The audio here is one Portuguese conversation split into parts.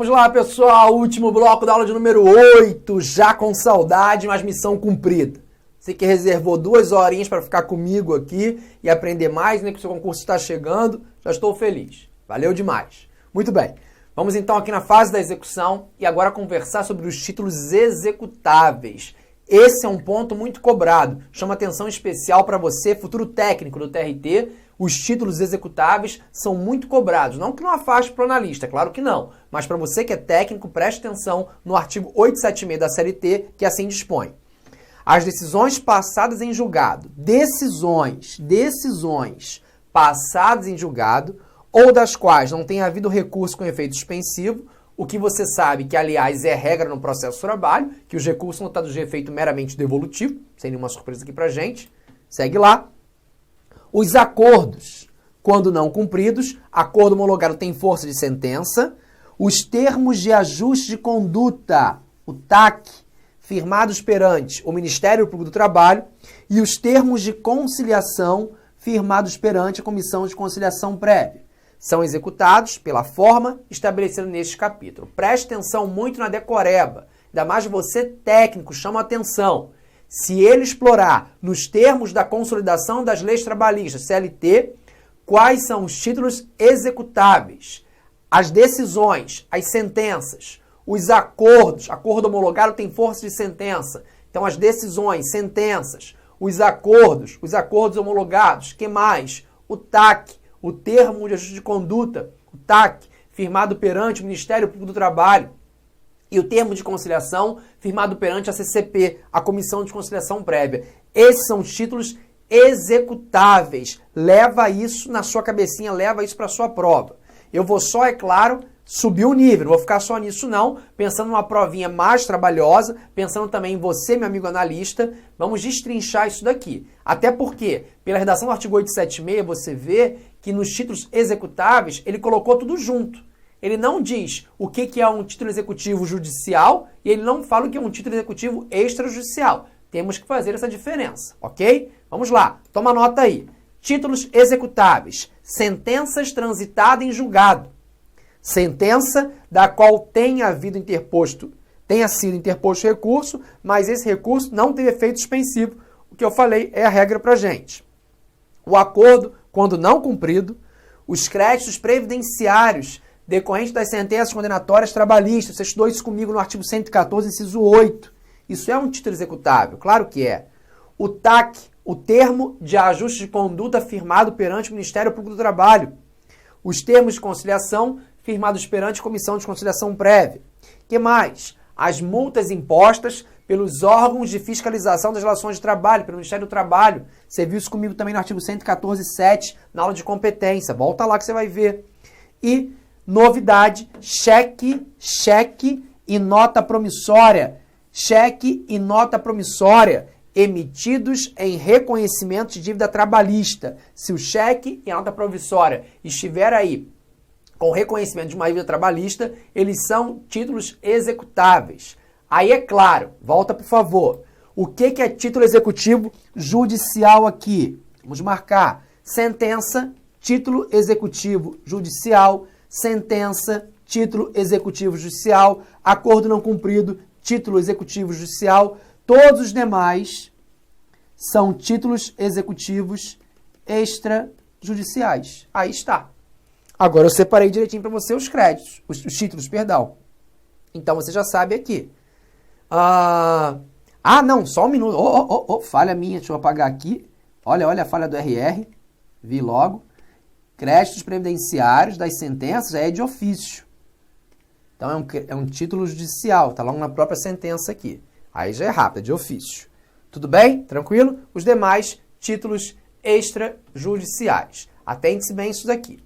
Vamos lá, pessoal, último bloco da aula de número 8, já com saudade, mas missão cumprida. Você que reservou 2 horinhas para ficar comigo aqui e aprender mais, né, que o seu concurso está chegando, já estou feliz. Valeu demais. Muito bem, vamos então aqui na fase da execução e agora conversar sobre os títulos executáveis. Esse é um ponto muito cobrado, chama atenção especial para você, futuro técnico do TRT. Os títulos executáveis são muito cobrados, não que não afaste para o analista, claro que não, mas para você que é técnico, preste atenção no artigo 876 da CLT, que assim dispõe. As decisões passadas em julgado, decisões passadas em julgado, ou das quais não tenha havido recurso com efeito suspensivo, o que você sabe que, aliás, é regra no processo de trabalho, que os recursos são notados de efeito meramente devolutivo, sem nenhuma surpresa aqui pra gente. Segue lá. Os acordos, quando não cumpridos, acordo homologado tem força de sentença. Os termos de ajuste de conduta, o TAC, firmados perante o Ministério Público do Trabalho, e os termos de conciliação firmados perante a Comissão de Conciliação Prévia. São executados pela forma estabelecida neste capítulo. Preste atenção muito na decoreba. Ainda mais você técnico, chama atenção. Se ele explorar nos termos da consolidação das leis trabalhistas, CLT, quais são os títulos executáveis, as decisões, as sentenças, os acordos, acordo homologado tem força de sentença, então as decisões, sentenças, os acordos homologados, que mais? O TAC, o termo de ajuste de conduta, o TAC, firmado perante o Ministério Público do Trabalho, e o termo de conciliação firmado perante a CCP, a Comissão de Conciliação Prévia. Esses são os títulos executáveis. Leva isso na sua cabecinha, leva isso para a sua prova. Eu vou só, é claro, subir o nível, não vou ficar só nisso não, pensando numa provinha mais trabalhosa, pensando também em você, meu amigo analista, vamos destrinchar isso daqui. Até porque, pela redação do artigo 876, você vê que nos títulos executáveis ele colocou tudo junto. Ele não diz o que é um título executivo judicial e ele não fala o que é um título executivo extrajudicial. Temos que fazer essa diferença, ok? Vamos lá, toma nota aí. Títulos executáveis, sentenças transitadas em julgado. Sentença da qual tenha sido interposto recurso, mas esse recurso não teve efeito suspensivo. O que eu falei é a regra pra gente. O acordo, quando não cumprido, os créditos previdenciários decorrente das sentenças condenatórias trabalhistas. Você estudou isso comigo no artigo 114, inciso 8. Isso é um título executável? Claro que é. O TAC, o termo de ajuste de conduta firmado perante o Ministério Público do Trabalho. Os termos de conciliação firmados perante a Comissão de Conciliação Prévia. Que mais? As multas impostas pelos órgãos de fiscalização das relações de trabalho, pelo Ministério do Trabalho. Você viu isso comigo também no artigo 114.7, na aula de competência. Volta lá que você vai ver. E novidade, cheque e nota promissória. Cheque e nota promissória emitidos em reconhecimento de dívida trabalhista. Se o cheque e a nota promissória estiver aí com reconhecimento de uma dívida trabalhista, eles são títulos executáveis. Aí é claro, volta por favor. O que é título executivo judicial aqui? Vamos marcar. Sentença, título executivo judicial. Sentença, título executivo judicial, acordo não cumprido, título executivo judicial, todos os demais são títulos executivos extrajudiciais. Aí está. Agora eu separei direitinho para você os créditos, os títulos, perdão. Então você já sabe aqui. Não, só um minuto. Falha minha, deixa eu apagar aqui. Olha a falha do RR, vi logo. Créditos previdenciários das sentenças já é de ofício. Então é um título judicial, está logo na própria sentença aqui. Aí já é rápido, é de ofício. Tudo bem? Tranquilo? Os demais títulos extrajudiciais. Atente-se bem isso daqui.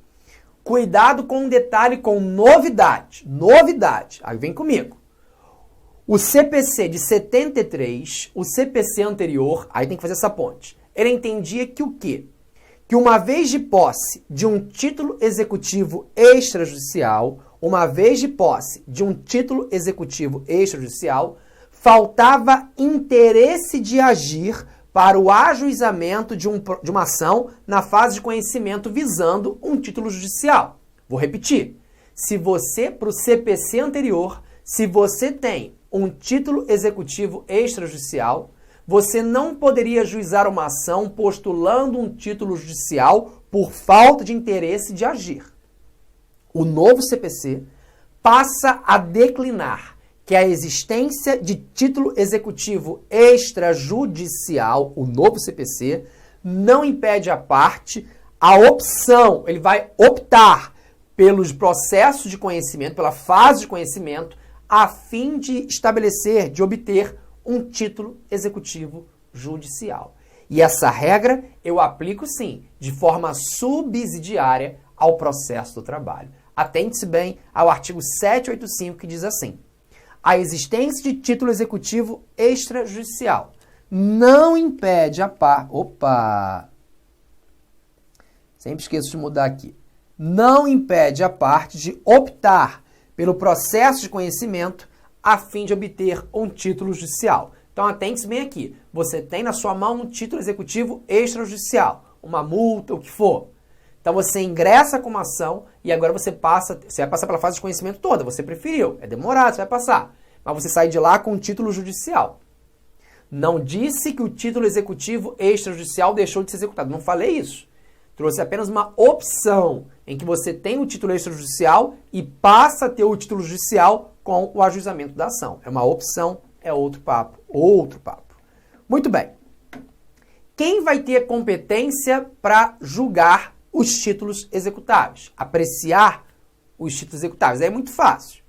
Cuidado com um detalhe, com novidade. Novidade. Aí vem comigo. O CPC de 73, o CPC anterior, aí tem que fazer essa ponte. Ele entendia que o quê? Que uma vez de posse de um título executivo extrajudicial, faltava interesse de agir para o ajuizamento de uma ação na fase de conhecimento visando um título judicial. Vou repetir. se você, para o CPC anterior, se você tem um título executivo extrajudicial, você não poderia ajuizar uma ação postulando um título judicial por falta de interesse de agir. O novo CPC passa a declinar que a existência de título executivo extrajudicial, o novo CPC, não impede a parte a opção, ele vai optar pelos processos de conhecimento, pela fase de conhecimento, a fim de estabelecer, de obter um título executivo judicial. E essa regra eu aplico sim, de forma subsidiária ao processo do trabalho. Atente-se bem ao artigo 785 que diz assim: a existência de título executivo extrajudicial não impede a parte... Sempre esqueço de mudar aqui. Não impede a parte de optar pelo processo de conhecimento a fim de obter um título judicial. Então, atente-se bem aqui. Você tem na sua mão um título executivo extrajudicial, uma multa, o que for. Então, você ingressa com uma ação e agora você vai passar pela fase de conhecimento toda. Você preferiu. É demorado, você vai passar. Mas você sai de lá com um título judicial. Não disse que o título executivo extrajudicial deixou de ser executado. Não falei isso. Trouxe apenas uma opção em que você tem o título extrajudicial e passa a ter o título judicial com o ajuizamento da ação. É uma opção, é outro papo. Outro papo. Muito bem. Quem vai ter competência para julgar os títulos executáveis? Apreciar os títulos executáveis? É muito fácil.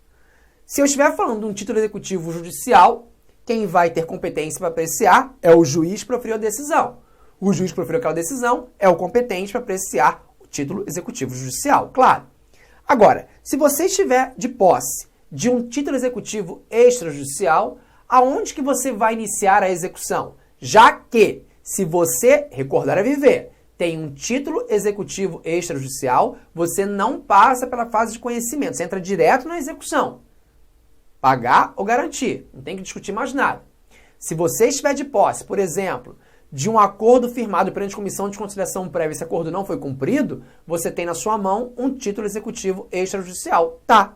Se eu estiver falando de um título executivo judicial, quem vai ter competência para apreciar é o juiz que proferiu a decisão. O juiz que proferiu aquela decisão é o competente para apreciar o título executivo judicial, claro. Agora, se você estiver de posse de um título executivo extrajudicial, aonde que você vai iniciar a execução? Já que, se você, recordar a viver, tem um título executivo extrajudicial, você não passa pela fase de conhecimento, você entra direto na execução. Pagar ou garantir, não tem que discutir mais nada. Se você estiver de posse, por exemplo, de um acordo firmado perante comissão de conciliação prévia, esse acordo não foi cumprido, você tem na sua mão um título executivo extrajudicial. Tá.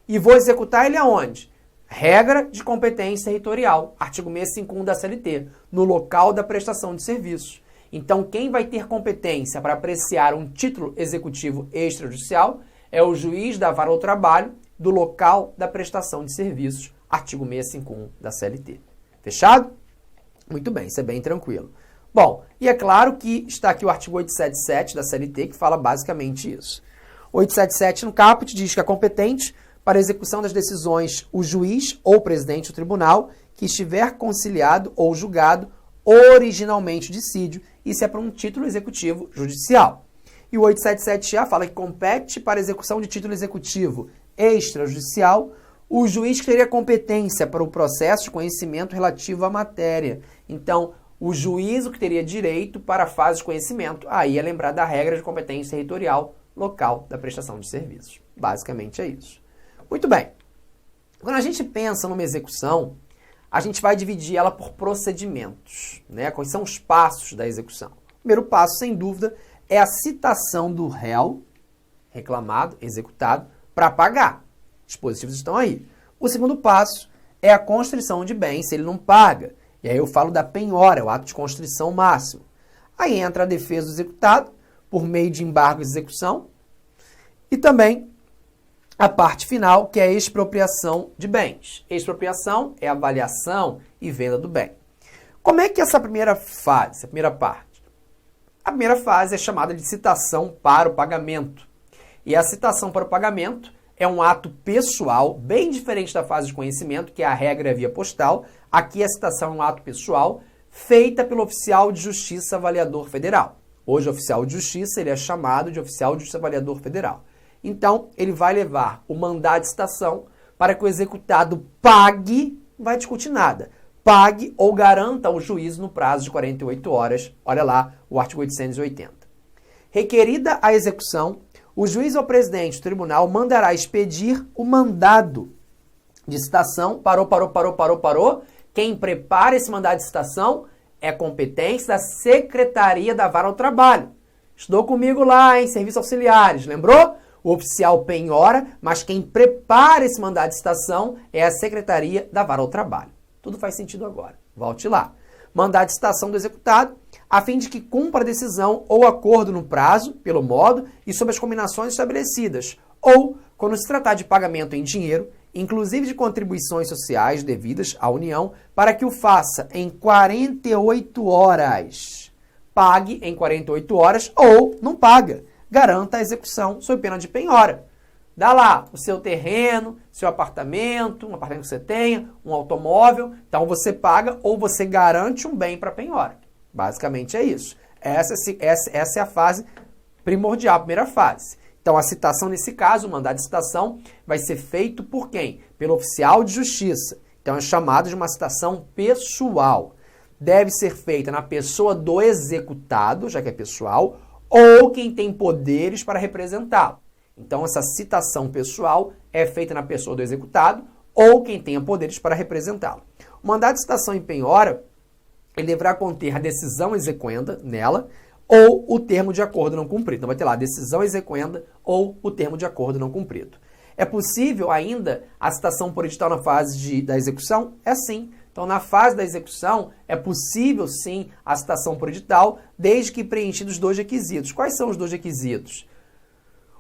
E vou executar ele aonde? Regra de competência territorial, artigo 651 da CLT, no local da prestação de serviços. Então, quem vai ter competência para apreciar um título executivo extrajudicial é o juiz da vara do trabalho do local da prestação de serviços, artigo 651 da CLT. Fechado? Muito bem, isso é bem tranquilo. Bom, e é claro que está aqui o artigo 877 da CLT, que fala basicamente isso. 877 no caput diz que é competente para a execução das decisões o juiz ou presidente do tribunal que estiver conciliado ou julgado originalmente o dissídio, isso é para um título executivo judicial. E o 877A fala que compete para a execução de título executivo extrajudicial o juiz que teria competência para o processo de conhecimento relativo à matéria. Então, o juízo que teria direito para a fase de conhecimento, aí é lembrar da regra de competência territorial local da prestação de serviços. Basicamente é isso. Muito bem. Quando a gente pensa numa execução, a gente vai dividir ela por procedimentos, né? Quais são os passos da execução? O primeiro passo, sem dúvida, é a citação do réu, reclamado, executado, para pagar. Os dispositivos estão aí. O segundo passo é a constrição de bens, se ele não paga. E aí eu falo da penhora, o ato de constrição máximo. Aí entra a defesa do executado, por meio de embargo de execução, e também a parte final, que é a expropriação de bens. Expropriação é avaliação e venda do bem. Como é que essa primeira fase, essa primeira parte? A primeira fase é chamada de citação para o pagamento. E a citação para o pagamento é um ato pessoal, bem diferente da fase de conhecimento, que é a regra via postal. Aqui a citação é um ato pessoal, feita pelo oficial de justiça avaliador federal. Hoje, o oficial de justiça ele é chamado de oficial de justiça avaliador federal. Então, ele vai levar o mandado de citação para que o executado pague, não vai discutir nada, pague ou garanta ao juízo no prazo de 48 horas. Olha lá o artigo 880. Requerida a execução, o juiz ou presidente do tribunal mandará expedir o mandado de citação. Parou. Quem prepara esse mandado de citação é competência da Secretaria da Vara do Trabalho. Estudou comigo lá em Serviços Auxiliares, lembrou? O oficial penhora, mas quem prepara esse mandado de citação é a Secretaria da Vara ao Trabalho. Tudo faz sentido agora. Volte lá. Mandado de citação do executado, a fim de que cumpra a decisão ou acordo no prazo, pelo modo e sob as combinações estabelecidas, ou, quando se tratar de pagamento em dinheiro, inclusive de contribuições sociais devidas à União, para que o faça em 48 horas. Pague em 48 horas ou não paga. Garanta a execução sob pena de penhora. Dá lá o seu terreno, seu apartamento, um apartamento que você tenha, um automóvel. Então você paga ou você garante um bem para penhora. Basicamente é isso. Essa é a fase primordial, a primeira fase. Então a citação nesse caso, o mandado de citação, vai ser feito por quem? Pelo oficial de justiça. Então é chamado de uma citação pessoal. Deve ser feita na pessoa do executado, já que é pessoal, ou quem tem poderes para representá-lo. Então, essa citação pessoal é feita na pessoa do executado ou quem tenha poderes para representá-lo. O mandado de citação em penhora, ele deverá conter a decisão exequenda nela ou o termo de acordo não cumprido. Então, vai ter lá a decisão exequenda ou o termo de acordo não cumprido. É possível ainda a citação por edital na fase da execução? É sim. Então, na fase da execução, é possível sim a citação por edital, desde que preenchidos 2 requisitos. Quais são os 2 requisitos?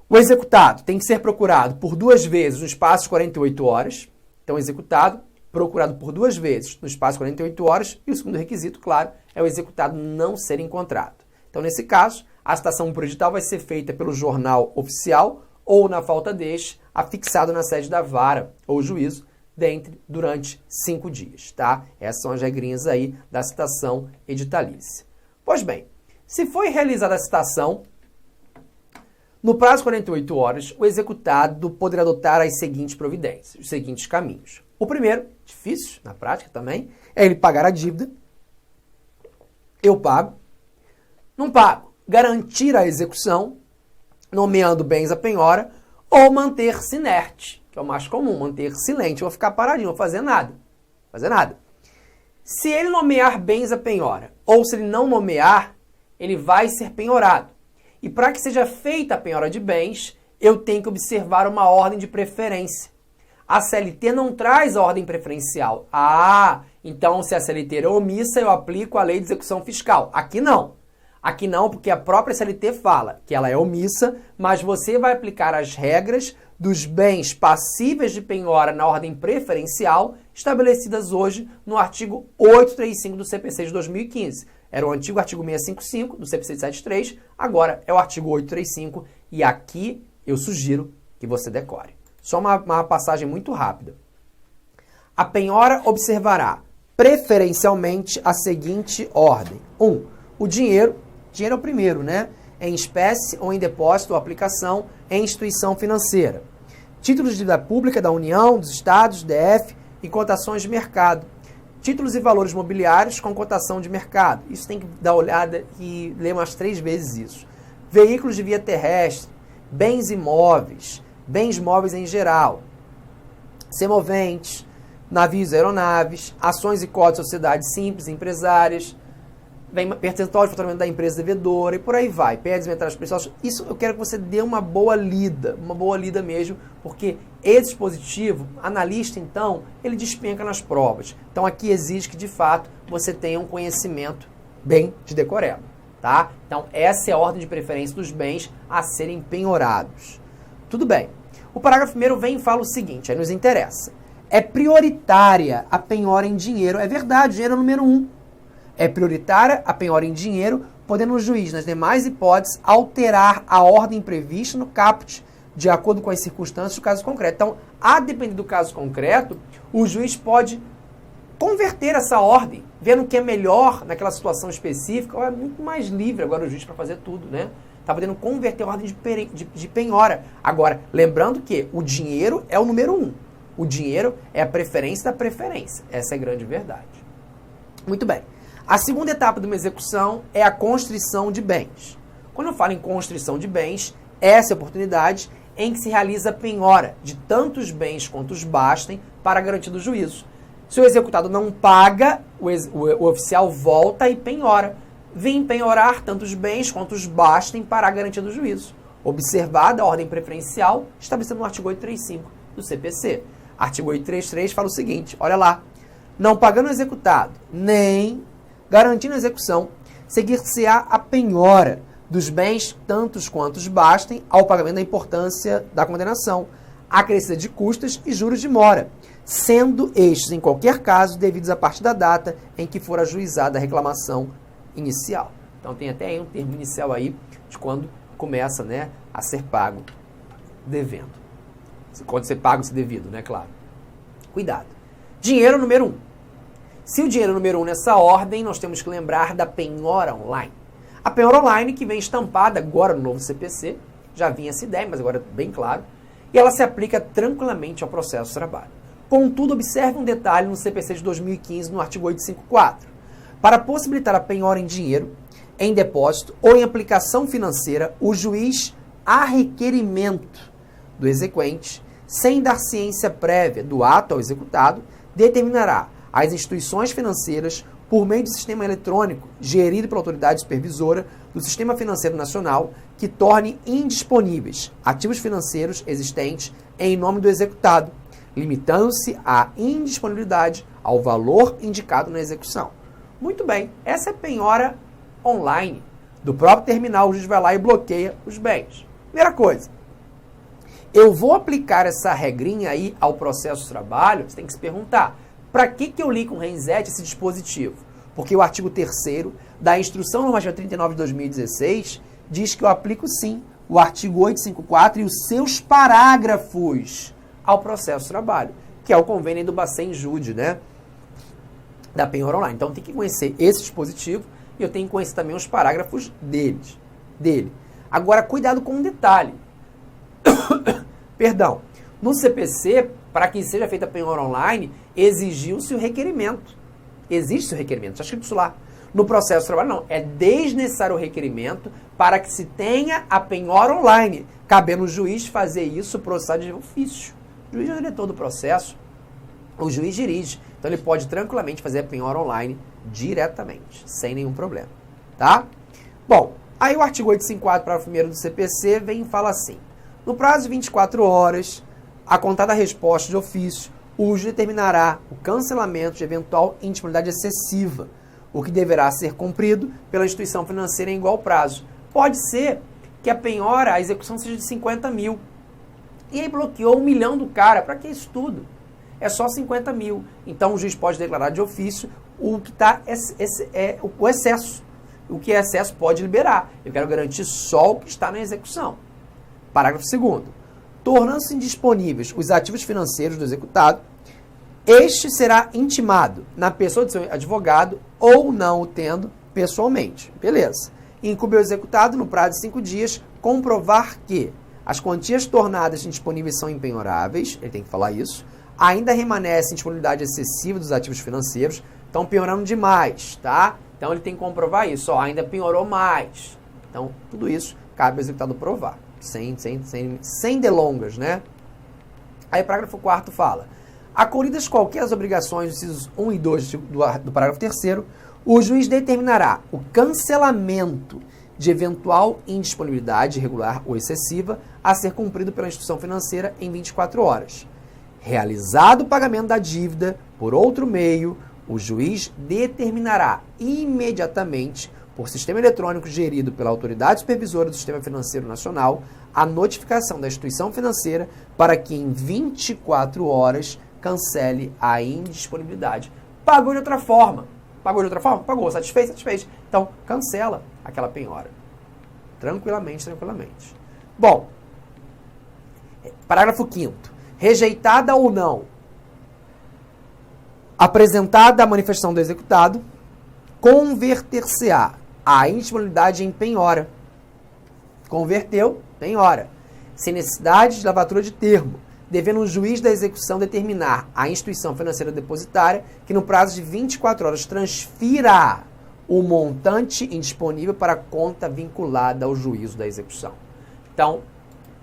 O executado tem que ser procurado por 2 vezes no espaço de 48 horas. Então, executado, procurado por 2 vezes no espaço de 48 horas. E o segundo requisito, claro, é o executado não ser encontrado. Então, nesse caso, a citação por edital vai ser feita pelo jornal oficial ou, na falta deste, afixado na sede da vara ou juízo durante 5 dias, tá? Essas são as regrinhas aí da citação editalícia. Pois bem, se foi realizada a citação, no prazo de 48 horas, o executado poderá adotar as seguintes providências, os seguintes caminhos. O primeiro, difícil na prática também, é ele pagar a dívida. Eu pago. Não pago. Garantir a execução, nomeando bens à penhora, ou manter-se inerte, que é o mais comum, manter-se silente. Eu vou ficar paradinho, não vou fazer nada. Fazer nada. Se ele nomear bens à penhora, ou se ele não nomear, ele vai ser penhorado. E para que seja feita a penhora de bens, eu tenho que observar uma ordem de preferência. A CLT não traz a ordem preferencial. Ah, então se a CLT é omissa, eu aplico a lei de execução fiscal. Aqui não. Aqui não, porque a própria CLT fala que ela é omissa, mas você vai aplicar as regras dos bens passíveis de penhora na ordem preferencial, estabelecidas hoje no artigo 835 do CPC de 2015. Era o antigo artigo 655 do CPC de 73, agora é o artigo 835, e aqui eu sugiro que você decore. Só uma passagem muito rápida. A penhora observará preferencialmente a seguinte ordem. 1. O dinheiro é o primeiro, né? Em espécie ou em depósito ou aplicação em instituição financeira. Títulos de dívida pública da União, dos Estados, DF e cotações de mercado. Títulos e valores mobiliários com cotação de mercado. Isso tem que dar uma olhada e ler umas 3 vezes isso. Veículos de via terrestre, bens imóveis, bens móveis em geral, semoventes, navios e aeronaves, ações e cotas de sociedades simples, empresárias, percentual de faturamento da empresa devedora e por aí vai. Perdas metálicas preciosas. Isso eu quero que você dê uma boa lida mesmo, porque esse dispositivo, analista então, ele despenca nas provas. Então aqui exige que de fato você tenha um conhecimento bem de decoreba, tá? Então essa é a ordem de preferência dos bens a serem penhorados. Tudo bem. O parágrafo 1º vem e fala o seguinte, aí nos interessa. É prioritária a penhora em dinheiro. É verdade, dinheiro é o número 1. É prioritária a penhora em dinheiro, podendo o juiz, nas demais hipóteses, alterar a ordem prevista no caput, de acordo com as circunstâncias do caso concreto. Então, a depender do caso concreto, o juiz pode converter essa ordem, vendo o que é melhor naquela situação específica. É muito mais livre agora o juiz para fazer tudo, né? Está podendo converter a ordem de penhora. Agora, lembrando que o dinheiro é o número 1. O dinheiro é a preferência da preferência. Essa é a grande verdade. Muito bem. A segunda etapa de uma execução é a constrição de bens. Quando eu falo em constrição de bens, essa é a oportunidade em que se realiza a penhora de tantos bens quantos bastem para a garantia do juízo. Se o executado não paga, o oficial volta e penhora. Vem penhorar tantos bens quantos bastem para a garantia do juízo. observada a ordem preferencial estabelecida no artigo 835 do CPC. Artigo 833 fala o seguinte, olha lá, não pagando o executado, nem garantindo a execução, seguir-se-á a penhora dos bens tantos quantos bastem ao pagamento da importância da condenação, acrescida de custas e juros de mora, sendo estes, em qualquer caso, devidos a partir da data em que for ajuizada a reclamação inicial. Então tem até aí um termo inicial aí de quando começa, né, a ser pago devendo. Quando ser pago, se devido, né, claro. Cuidado. Dinheiro número 1. Se o dinheiro número 1 nessa ordem, nós temos que lembrar da penhora online. A penhora online que vem estampada agora no novo CPC, já vinha essa ideia, mas agora bem claro, e ela se aplica tranquilamente ao processo de trabalho. Contudo, observe um detalhe no CPC de 2015, no artigo 854. Para possibilitar a penhora em dinheiro, em depósito ou em aplicação financeira, o juiz, a requerimento do exequente, sem dar ciência prévia do ato ao executado, determinará as instituições financeiras, por meio de sistema eletrônico gerido pela autoridade supervisora do Sistema Financeiro Nacional, que torne indisponíveis ativos financeiros existentes em nome do executado, limitando-se a indisponibilidade ao valor indicado na execução. Muito bem, essa é a penhora online. Do próprio terminal, o juiz vai lá e bloqueia os bens. Primeira coisa, eu vou aplicar essa regrinha aí ao processo de trabalho? Você tem que se perguntar, para que eu li com Renzetti esse dispositivo? Porque o artigo 3º da Instrução Normativa 39 de 2016 diz que eu aplico sim o artigo 854 e os seus parágrafos ao processo de trabalho, que é o convênio do Bacen Jude, né? Da penhora online. Então tem que conhecer esse dispositivo e eu tenho que conhecer também os parágrafos dele. Agora, cuidado com um detalhe. Perdão. No CPC, para que seja feita a penhora online, exigiu-se o requerimento. Existe o requerimento, está escrito isso lá. No processo de trabalho, não. É desnecessário o requerimento para que se tenha a penhora online. Cabendo o juiz fazer isso, processar de ofício. O juiz é o diretor do processo, o juiz dirige. Então ele pode tranquilamente fazer a penhora online diretamente, sem nenhum problema. Tá? Bom, aí o artigo 854, parágrafo 1º do CPC, vem e fala assim. No prazo de 24 horas, a contada resposta de ofício, o juiz determinará o cancelamento de eventual indisponibilidade excessiva, o que deverá ser cumprido pela instituição financeira em igual prazo. Pode ser que a penhora, a execução seja de 50 mil. E aí bloqueou 1 milhão do cara. Para que isso tudo? É só 50 mil. Então o juiz pode declarar de ofício o que está o excesso. O que é excesso pode liberar. Eu quero garantir só o que está na execução. Parágrafo 2º. Tornando-se indisponíveis os ativos financeiros do executado, este será intimado na pessoa de seu advogado ou não o tendo pessoalmente. Beleza. Incumbe ao executado, no prazo de 5 dias, comprovar que as quantias tornadas indisponíveis são impenhoráveis, ele tem que falar isso, ainda remanesce indisponibilidade excessiva dos ativos financeiros, estão penhorando demais, tá? Então ele tem que comprovar isso, ó, ainda penhorou mais. Então, tudo isso cabe ao executado provar. Sem delongas, né? Aí o parágrafo 4º fala, acolhidas qualquer das obrigações dos incisos 1 e 2 do parágrafo 3º, o juiz determinará o cancelamento de eventual indisponibilidade irregular ou excessiva a ser cumprido pela instituição financeira em 24 horas. Realizado o pagamento da dívida por outro meio, o juiz determinará imediatamente, por sistema eletrônico gerido pela Autoridade Supervisora do Sistema Financeiro Nacional, a notificação da instituição financeira para que em 24 horas cancele a indisponibilidade. Pagou de outra forma. Pagou de outra forma? Pagou. Satisfez? Satisfez. Então, cancela aquela penhora. Tranquilamente. Bom, parágrafo 5º. Rejeitada ou não apresentada a manifestação do executado, converter-se-á a indisponibilidade em penhora. Converteu, penhora. Sem necessidade de lavatura de termo, devendo o juiz da execução determinar à instituição financeira depositária que no prazo de 24 horas transfira o montante indisponível para a conta vinculada ao juízo da execução. Então,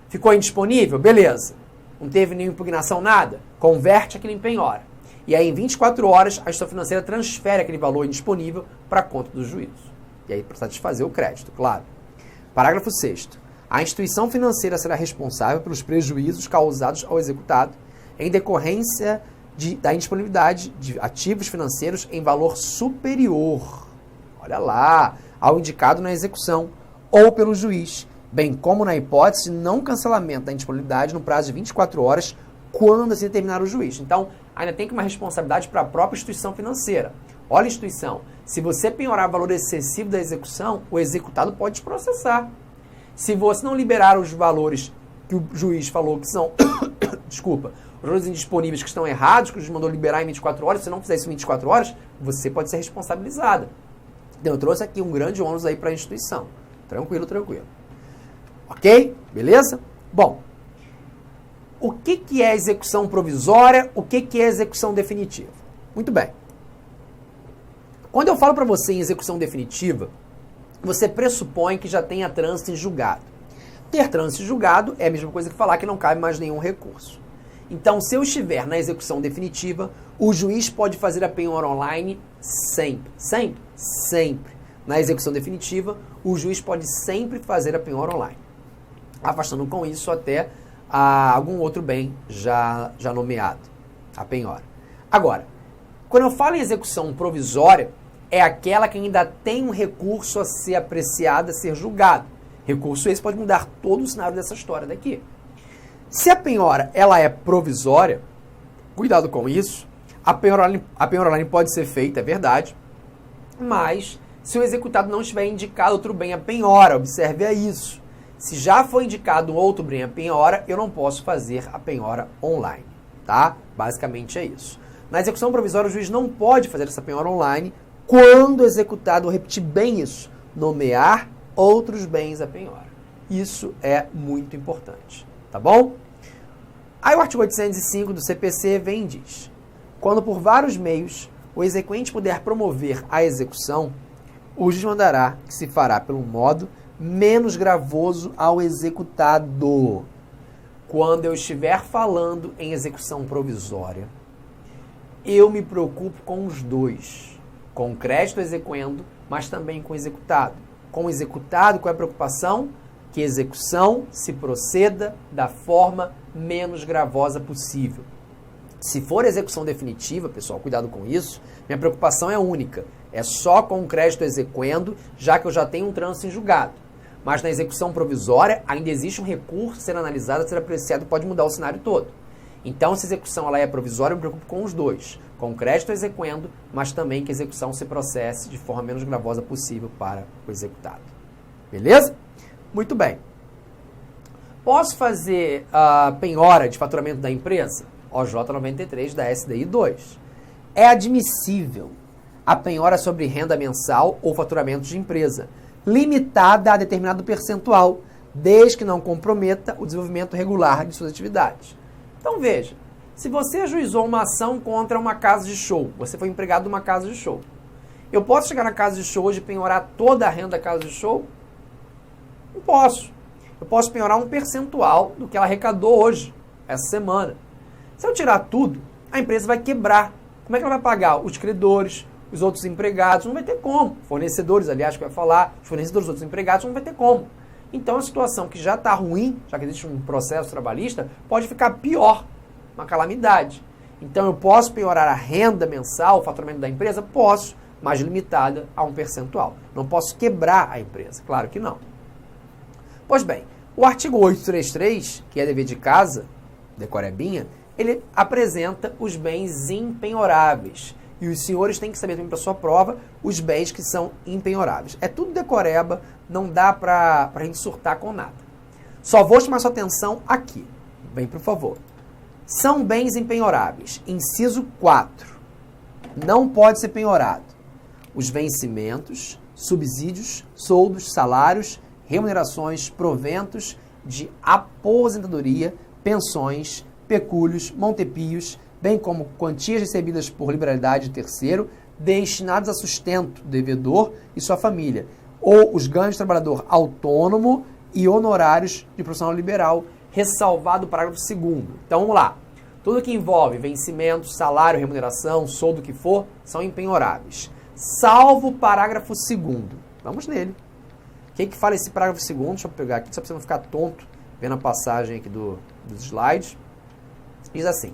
ficou indisponível? Beleza. Não teve nenhuma impugnação, nada? Converte aquilo em penhora. E aí, em 24 horas, a instituição financeira transfere aquele valor indisponível para a conta do juízo. E aí, para satisfazer o crédito, claro. Parágrafo 6º. A instituição financeira será responsável pelos prejuízos causados ao executado em decorrência da indisponibilidade de ativos financeiros em valor superior, olha lá, ao indicado na execução, ou pelo juiz, bem como na hipótese de não cancelamento da indisponibilidade no prazo de 24 horas, quando assim determinar o juiz. Então, ainda tem que uma responsabilidade para a própria instituição financeira. Olha, instituição, se você penhorar valor excessivo da execução, o executado pode te processar. Se você não liberar os valores que o juiz falou que são, desculpa, os valores indisponíveis que estão errados, que o juiz mandou liberar em 24 horas, se você não fizer isso em 24 horas, você pode ser responsabilizado. Então, eu trouxe aqui um grande ônus aí para a instituição. Tranquilo, tranquilo. Ok? Beleza? Bom, o que é execução provisória? O que é execução definitiva? Muito bem. Quando eu falo para você em execução definitiva, você pressupõe que já tenha trânsito em julgado. Ter trânsito em julgado é a mesma coisa que falar que não cabe mais nenhum recurso. Então, se eu estiver na execução definitiva, o juiz pode fazer a penhora online sempre. Sempre? Sempre. Na execução definitiva, o juiz pode sempre fazer a penhora online, afastando com isso até algum outro bem já nomeado, a penhora. Agora, quando eu falo em execução provisória, é aquela que ainda tem um recurso a ser apreciado, a ser julgado. Recurso esse pode mudar todo o cenário dessa história daqui. Se a penhora ela é provisória, cuidado com isso, a penhora online pode ser feita, é verdade, mas se o executado não estiver indicado outro bem a penhora, observe a isso. Se já foi indicado outro bem a penhora, eu não posso fazer a penhora online, tá? Basicamente é isso. Na execução provisória, o juiz não pode fazer essa penhora online quando o executado, vou repetir bem isso, nomear outros bens a penhora. Isso é muito importante, tá bom? Aí o artigo 805 do CPC vem e diz: quando por vários meios o exequente puder promover a execução, o juiz mandará que se fará pelo modo menos gravoso ao executado. Quando eu estiver falando em execução provisória, eu me preocupo com os dois, com o crédito exequendo, mas também com o executado. Com o executado, qual é a preocupação? Que a execução se proceda da forma menos gravosa possível. Se for execução definitiva, pessoal, cuidado com isso, minha preocupação é única. É só com o crédito exequendo, já que eu já tenho um trânsito em julgado. Mas na execução provisória, ainda existe um recurso a ser analisado, a ser apreciado, pode mudar o cenário todo. Então, se a execução ela é provisória, eu me preocupo com os dois. Com o crédito exequendo, mas também que a execução se processe de forma menos gravosa possível para o executado. Beleza? Muito bem. Posso fazer a penhora de faturamento da empresa? OJ 93 da SDI 2. É admissível a penhora sobre renda mensal ou faturamento de empresa, limitada a determinado percentual, desde que não comprometa o desenvolvimento regular de suas atividades. Então veja, se você ajuizou uma ação contra uma casa de show, você foi empregado de uma casa de show, eu posso chegar na casa de show hoje e penhorar toda a renda da casa de show? Não posso. Eu posso penhorar um percentual do que ela arrecadou hoje, essa semana. Se eu tirar tudo, a empresa vai quebrar. Como é que ela vai pagar? Os credores, os outros empregados, não vai ter como. Fornecedores, aliás, que eu ia falar, os fornecedores, os outros empregados, não vai ter como. Então, a situação que já está ruim, já que existe um processo trabalhista, pode ficar pior, uma calamidade. Então, eu posso penhorar a renda mensal, o faturamento da empresa? Posso, mas limitada a um percentual. Não posso quebrar a empresa, claro que não. Pois bem, o artigo 833, que é dever de casa, decorebinha, ele apresenta os bens impenhoráveis. E os senhores têm que saber também para sua prova os bens que são impenhoráveis. É tudo decoreba, não dá para a gente surtar com nada. Só vou chamar sua atenção aqui. Bem, por favor. São bens impenhoráveis. Inciso 4. Não pode ser penhorado os vencimentos, subsídios, soldos, salários, remunerações, proventos de aposentadoria, pensões, pecúlios, montepios, bem como quantias recebidas por liberalidade de terceiro, destinados a sustento do devedor e sua família, ou os ganhos de trabalhador autônomo e honorários de profissional liberal, ressalvado o parágrafo 2º. Então, vamos lá. Tudo que envolve vencimento, salário, remuneração, soldo, o que for, são impenhoráveis. Salvo o parágrafo 2º. Vamos nele. O que fala esse parágrafo segundo? Deixa eu pegar aqui, só para você não ficar tonto vendo a passagem aqui dos slides. Diz assim: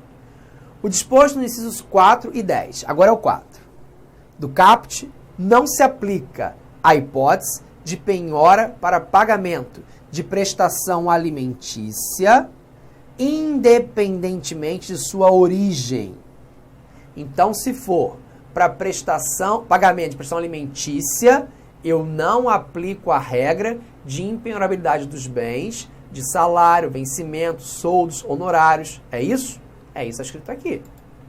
o disposto nos incisos 4 e 10, agora é o 4, do caput, não se aplica a hipótese de penhora para pagamento de prestação alimentícia, independentemente de sua origem. Então, se for para pagamento de prestação alimentícia, eu não aplico a regra de impenhorabilidade dos bens, de salário, vencimento, soldos, honorários. É isso? É isso que está escrito aqui.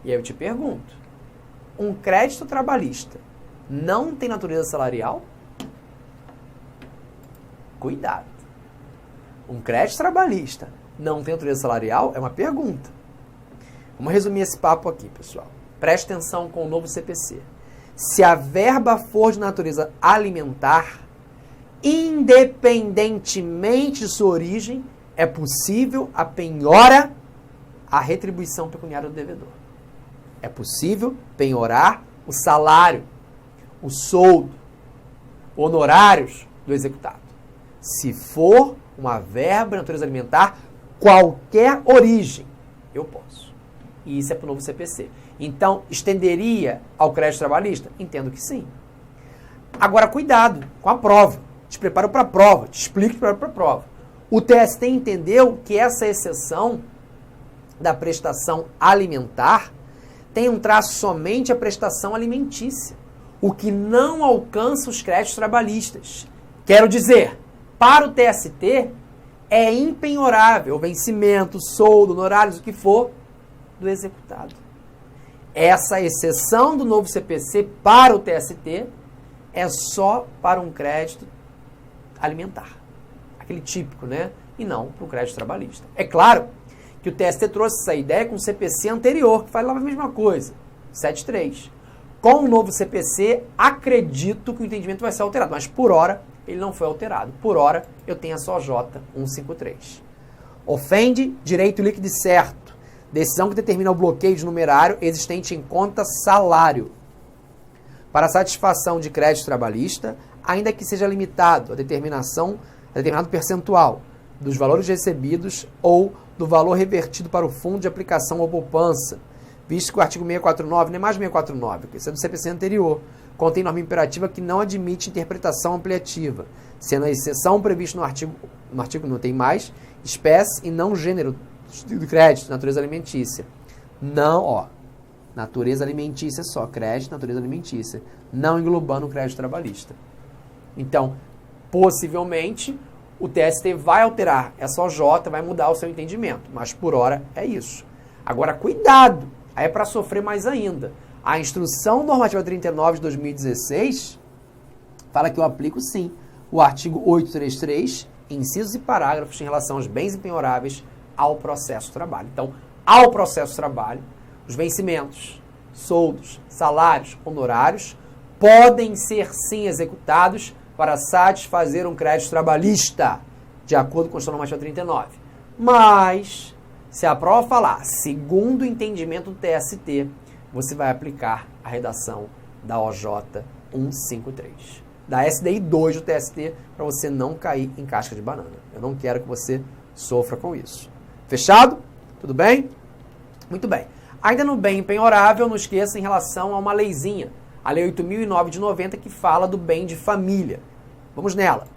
E aí eu te pergunto, um crédito trabalhista não tem natureza salarial? Cuidado. Um crédito trabalhista não tem natureza salarial? É uma pergunta. Vamos resumir esse papo aqui, pessoal. Preste atenção com o novo CPC. Se a verba for de natureza alimentar, independentemente de sua origem, é possível a penhora, a retribuição pecuniária do devedor. É possível penhorar o salário, o soldo, honorários do executado. Se for uma verba de natureza alimentar, qualquer origem, eu posso. E isso é para o novo CPC. Então, estenderia ao crédito trabalhista? Entendo que sim. Agora, cuidado com a prova. Te preparo para a prova. Te explico para a prova. O TST entendeu que essa exceção da prestação alimentar tem um traço somente a prestação alimentícia, o que não alcança os créditos trabalhistas. Quero dizer, para o TST, é impenhorável o vencimento, soldo, honorários, o que for, do executado. Essa exceção do novo CPC para o TST é só para um crédito alimentar. Aquele típico, né? E não para o crédito trabalhista. É claro que o TST trouxe essa ideia com o CPC anterior, que falava a mesma coisa, 7.3. Com o novo CPC, acredito que o entendimento vai ser alterado, mas por hora ele não foi alterado. Por hora, eu tenho a SOJ 153. Ofende direito líquido e certo. Decisão que determina o bloqueio de numerário existente em conta salário para satisfação de crédito trabalhista, ainda que seja limitado a determinado percentual dos valores recebidos ou do valor revertido para o fundo de aplicação ou poupança, visto que o artigo 649, não é mais 649, porque isso é do CPC anterior, contém norma imperativa que não admite interpretação ampliativa, sendo a exceção prevista no artigo não tem mais, espécie e não gênero do crédito, natureza alimentícia. Não, natureza alimentícia só, crédito, natureza alimentícia, não englobando o crédito trabalhista. Então, possivelmente, o TST vai alterar essa OJ, vai mudar o seu entendimento, mas por hora é isso. Agora, cuidado, aí é para sofrer mais ainda. A Instrução Normativa 39 de 2016 fala que eu aplico sim o artigo 833, incisos e parágrafos em relação aos bens impenhoráveis ao processo de trabalho. Então, ao processo de trabalho, os vencimentos, soldos, salários, honorários podem ser sim executados para satisfazer um crédito trabalhista, de acordo com a Instrução Normativa 39. Mas, se a prova falar, segundo o entendimento do TST, você vai aplicar a redação da OJ 153. Da SDI 2 do TST, para você não cair em casca de banana. Eu não quero que você sofra com isso. Fechado? Tudo bem? Muito bem. Ainda no bem penhorável, não esqueça em relação a uma leizinha, a Lei 8.009 de 90, que fala do bem de família. Vamos nela.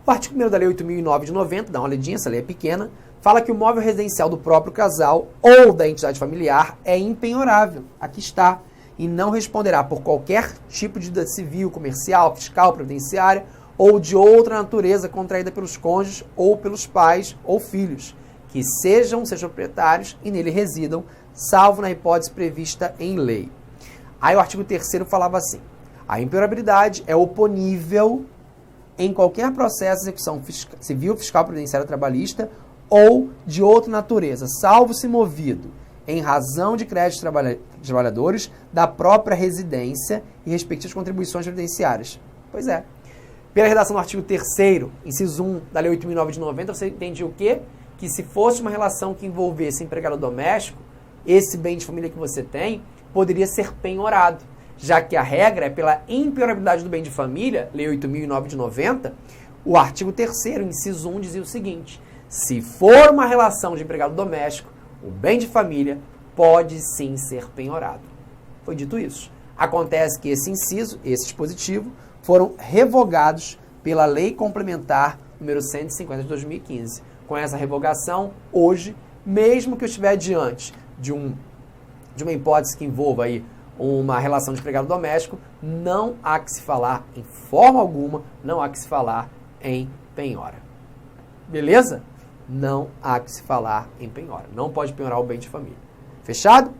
O artigo 1º da Lei 8.009 de 90, dá uma olhadinha, essa lei é pequena, fala que o móvel residencial do próprio casal ou da entidade familiar é impenhorável. Aqui está. E não responderá por qualquer tipo de dívida civil, comercial, fiscal, previdenciária ou de outra natureza contraída pelos cônjuges ou pelos pais ou filhos, que sejam seus proprietários e nele residam, salvo na hipótese prevista em lei. Aí o artigo 3º falava assim: a impenhorabilidade é oponível em qualquer processo de execução civil, fiscal, previdenciária, trabalhista ou de outra natureza, salvo se movido em razão de créditos trabalhadores da própria residência e respectivas contribuições previdenciárias. Pois é. Pela redação do artigo 3º, inciso 1 da Lei 8.009 de 90, você entende o quê? Que se fosse uma relação que envolvesse empregado doméstico, esse bem de família que você tem poderia ser penhorado, já que a regra é pela impenhorabilidade do bem de família, Lei 8.009 de 90, O artigo 3º, inciso 1, dizia o seguinte: se for uma relação de empregado doméstico, o bem de família pode sim ser penhorado. Foi dito isso. Acontece que esse inciso, esse dispositivo, foram revogados pela Lei Complementar número 150 de 2015. Com essa revogação, hoje, mesmo que eu estiver diante de uma hipótese que envolva aí uma relação de empregado doméstico, não há que se falar, em forma alguma, não há que se falar em penhora. Beleza? Não há que se falar em penhora. Não pode penhorar o bem de família. Fechado?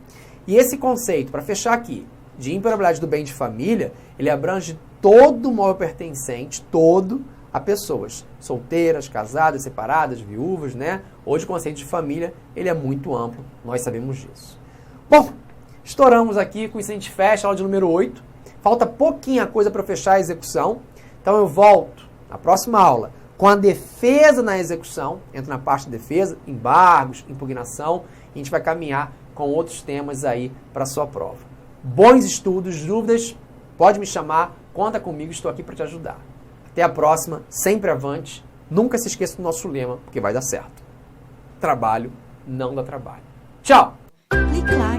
E esse conceito, para fechar aqui, de impenhorabilidade do bem de família, ele abrange todo o móvel pertencente, todo a pessoas solteiras, casadas, separadas, viúvas, né? Hoje o conceito de família, ele é muito amplo, nós sabemos disso. Bom, estouramos aqui, com isso a gente fecha a aula de número 8. Falta pouquinha coisa para fechar a execução. Então eu volto na próxima aula com a defesa na execução, entra na parte de defesa, embargos, impugnação, e a gente vai caminhar com outros temas aí para a sua prova. Bons estudos, dúvidas, pode me chamar, conta comigo, estou aqui para te ajudar. Até a próxima, sempre avante, nunca se esqueça do nosso lema, porque vai dar certo. Trabalho não dá trabalho. Tchau! Clique lá.